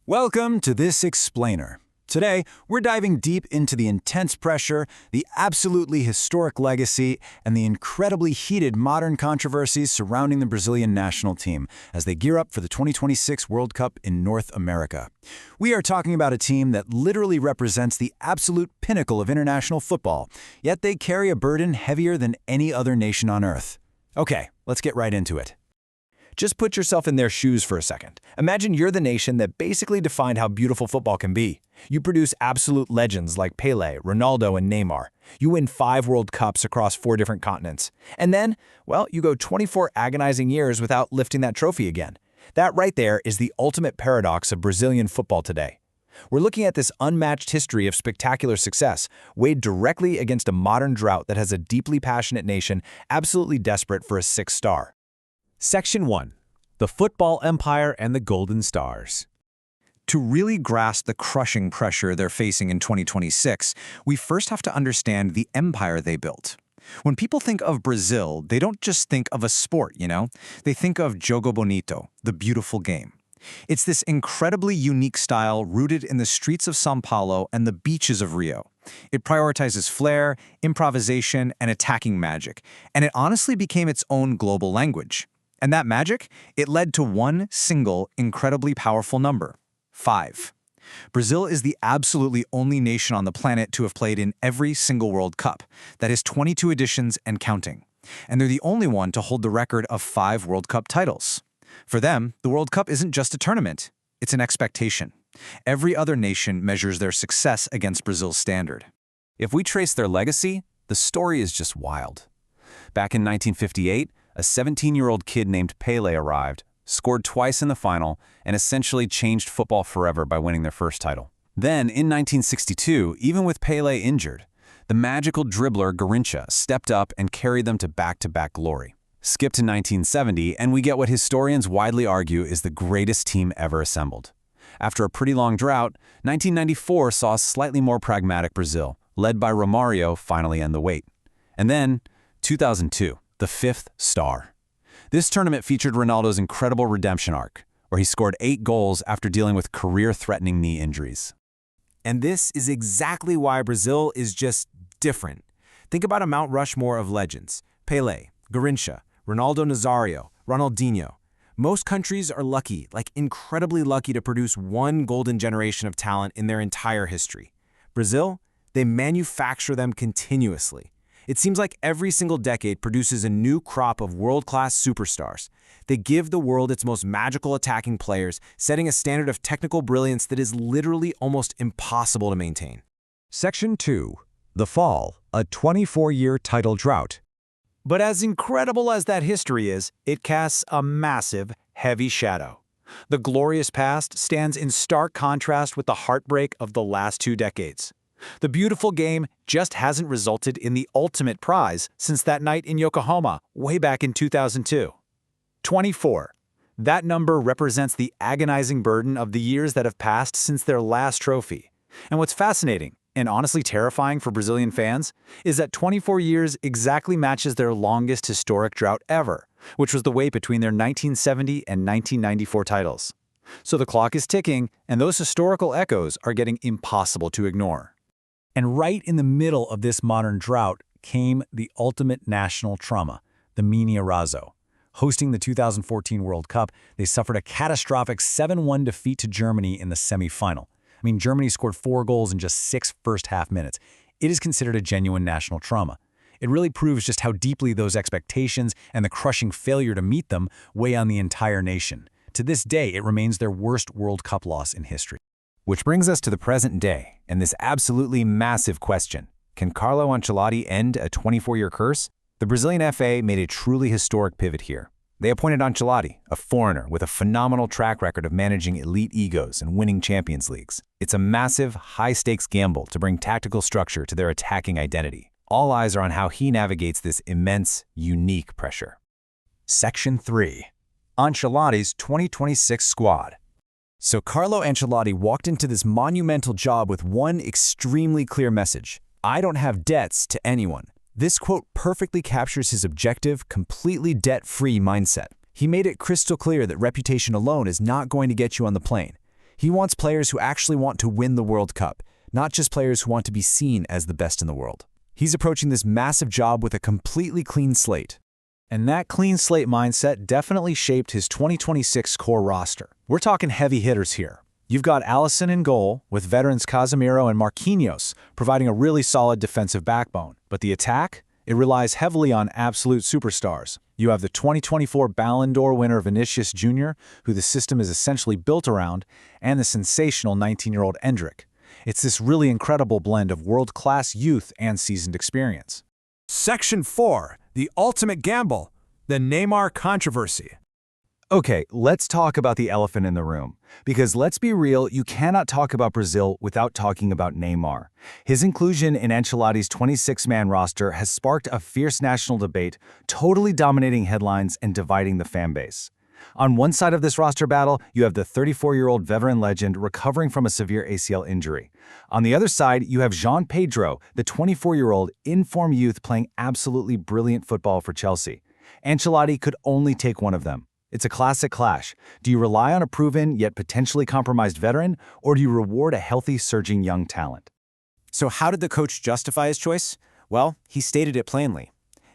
Welcome to This Explainer. Today, we're diving deep into the intense pressure, the absolutely historic legacy, and the incredibly heated modern controversies surrounding the Brazilian national team as they gear up for the 2026 World Cup in North America. We are talking about a team that literally represents the absolute pinnacle of international football, yet they carry a burden heavier than any other nation on Earth. Okay, let's get right into it. Just put yourself in their shoes for a second. Imagine you're the nation that basically defined how beautiful football can be. You produce absolute legends like Pelé, Ronaldo, and Neymar. You win 5 World Cups across 4 different continents. And then, well, you go 24 agonizing years without lifting that trophy again. That right there is the ultimate paradox of Brazilian football today. We're looking at this unmatched history of spectacular success, weighed directly against a modern drought that has a deeply passionate nation absolutely desperate for a 6th star. Section 1. The Football Empire and the Golden Stars. To really grasp the crushing pressure they're facing in 2026, we first have to understand the empire they built. When people think of Brazil, they don't just think of a sport, They think of Jogo Bonito, the beautiful game. It's this incredibly unique style rooted in the streets of São Paulo and the beaches of Rio. It prioritizes flair, improvisation, and attacking magic, and it honestly became its own global language. And that magic, it led to one single, incredibly powerful number: 5. Brazil is the absolutely only nation on the planet to have played in every single World Cup. That is 22 editions and counting. And they're the only one to hold the record of 5 World Cup titles. For them, the World Cup isn't just a tournament, it's an expectation. Every other nation measures their success against Brazil's standard. If we trace their legacy, the story is just wild. Back in 1958, a 17-year-old kid named Pelé arrived, scored twice in the final, and essentially changed football forever by winning their first title. Then, in 1962, even with Pelé injured, the magical dribbler Garrincha stepped up and carried them to back-to-back glory. Skip to 1970, and we get what historians widely argue is the greatest team ever assembled. After a pretty long drought, 1994 saw a slightly more pragmatic Brazil, led by Romário, finally end the wait. And then, 2002. The 5th star. This tournament featured Ronaldo's incredible redemption arc, where he scored 8 goals after dealing with career-threatening knee injuries. And this is exactly why Brazil is just different. Think about a Mount Rushmore of legends: Pelé, Garrincha, Ronaldo Nazario, Ronaldinho. Most countries are lucky, like incredibly lucky, to produce one golden generation of talent in their entire history. Brazil, they manufacture them continuously. It seems like every single decade produces a new crop of world-class superstars. They give the world its most magical attacking players, setting a standard of technical brilliance that is literally almost impossible to maintain. Section 2. The Fall, a 24-year title drought. But as incredible as that history is, it casts a massive, heavy shadow. The glorious past stands in stark contrast with the heartbreak of the last 2 decades. The beautiful game just hasn't resulted in the ultimate prize since that night in Yokohama way back in 2002. 24. That number represents the agonizing burden of the years that have passed since their last trophy. And what's fascinating, and honestly terrifying for Brazilian fans, is that 24 years exactly matches their longest historic drought ever, which was the wait between their 1970 and 1994 titles. So the clock is ticking, and those historical echoes are getting impossible to ignore. And right in the middle of this modern drought came the ultimate national trauma, the Mineirazo. Hosting the 2014 World Cup, they suffered a catastrophic 7-1 defeat to Germany in the semifinal. Germany scored 4 goals in just 6 first-half minutes. It is considered a genuine national trauma. It really proves just how deeply those expectations and the crushing failure to meet them weigh on the entire nation. To this day, it remains their worst World Cup loss in history. Which brings us to the present day, and this absolutely massive question: can Carlo Ancelotti end a 24-year curse? The Brazilian FA made a truly historic pivot here. They appointed Ancelotti, a foreigner with a phenomenal track record of managing elite egos and winning Champions Leagues. It's a massive, high-stakes gamble to bring tactical structure to their attacking identity. All eyes are on how he navigates this immense, unique pressure. Section 3. Ancelotti's 2026 squad. So Carlo Ancelotti walked into this monumental job with one extremely clear message: I don't have debts to anyone. This quote perfectly captures his objective, completely debt-free mindset. He made it crystal clear that reputation alone is not going to get you on the plane. He wants players who actually want to win the World Cup, not just players who want to be seen as the best in the world. He's approaching this massive job with a completely clean slate. And that clean slate mindset definitely shaped his 2026 core roster. We're talking heavy hitters here. You've got Alisson in goal, with veterans Casemiro and Marquinhos providing a really solid defensive backbone. But the attack? It relies heavily on absolute superstars. You have the 2024 Ballon d'Or winner Vinicius Jr, who the system is essentially built around, and the sensational 19-year-old Endrick. It's this really incredible blend of world-class youth and seasoned experience. Section 4, the ultimate gamble, the Neymar controversy. Okay, let's talk about the elephant in the room. Because let's be real, you cannot talk about Brazil without talking about Neymar. His inclusion in Ancelotti's 26-man roster has sparked a fierce national debate, totally dominating headlines and dividing the fan base. On one side of this roster battle, you have the 34-year-old veteran legend recovering from a severe ACL injury. On the other side, you have João Pedro, the 24-year-old in-form youth playing absolutely brilliant football for Chelsea. Ancelotti could only take one of them. It's a classic clash. Do you rely on a proven yet potentially compromised veteran, or do you reward a healthy, surging young talent? So how did the coach justify his choice? Well, he stated it plainly.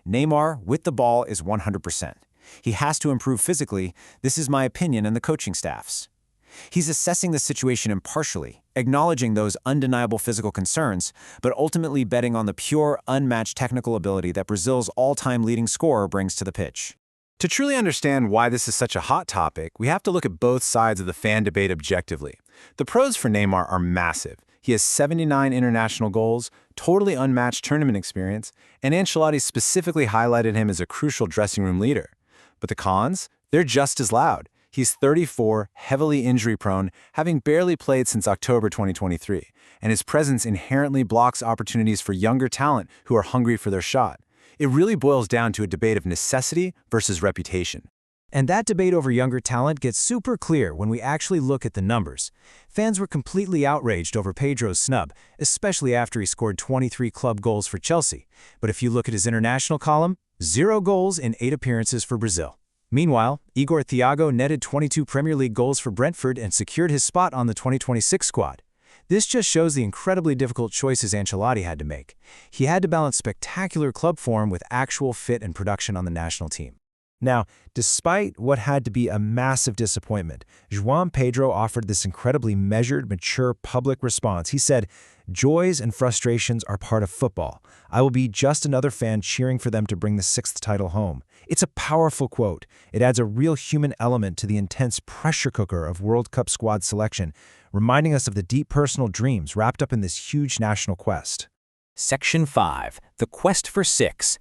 Neymar, with the ball, is 100%. He has to improve physically. This is my opinion and the coaching staff's. He's assessing the situation impartially, acknowledging those undeniable physical concerns, but ultimately betting on the pure, unmatched technical ability that Brazil's all-time leading scorer brings to the pitch. To truly understand why this is such a hot topic, we have to look at both sides of the fan debate objectively. The pros for Neymar are massive. He has 79 international goals, totally unmatched tournament experience, and Ancelotti specifically highlighted him as a crucial dressing room leader. But the cons? They're just as loud. He's 34, heavily injury-prone, having barely played since October 2023, and his presence inherently blocks opportunities for younger talent who are hungry for their shot. It really boils down to a debate of necessity versus reputation. And that debate over younger talent gets super clear when we actually look at the numbers. Fans were completely outraged over Pedro's snub, especially after he scored 23 club goals for Chelsea. But if you look at his international column, 0 goals in 8 appearances for Brazil. Meanwhile, Igor Thiago netted 22 Premier League goals for Brentford and secured his spot on the 2026 squad. This just shows the incredibly difficult choices Ancelotti had to make. He had to balance spectacular club form with actual fit and production on the national team. Now, despite what had to be a massive disappointment, João Pedro offered this incredibly measured, mature public response. He said, "Joys and frustrations are part of football. I will be just another fan cheering for them to bring the 6th title home." It's a powerful quote. It adds a real human element to the intense pressure cooker of World Cup squad selection, reminding us of the deep personal dreams wrapped up in this huge national quest. Section 5. The Quest for 6.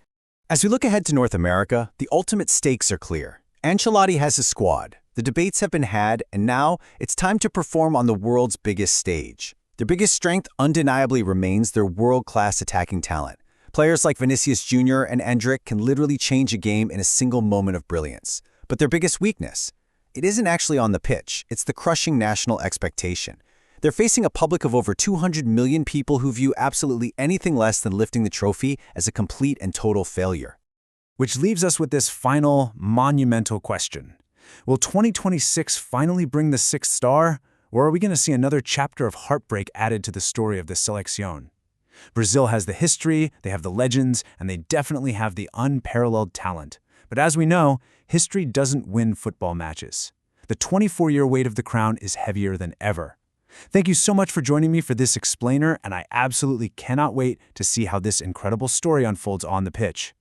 As we look ahead to North America, the ultimate stakes are clear. Ancelotti has a squad. The debates have been had, and now it's time to perform on the world's biggest stage. Their biggest strength undeniably remains their world-class attacking talent. Players like Vinicius Jr. and Endrick can literally change a game in a single moment of brilliance. But their biggest weakness? It isn't actually on the pitch, it's the crushing national expectation. They're facing a public of over 200 million people who view absolutely anything less than lifting the trophy as a complete and total failure. Which leaves us with this final, monumental question. Will 2026 finally bring the 6th star, or are we going to see another chapter of heartbreak added to the story of the Selección? Brazil has the history, they have the legends, and they definitely have the unparalleled talent. But as we know, history doesn't win football matches. The 24-year weight of the crown is heavier than ever. Thank you so much for joining me for this explainer, and I absolutely cannot wait to see how this incredible story unfolds on the pitch.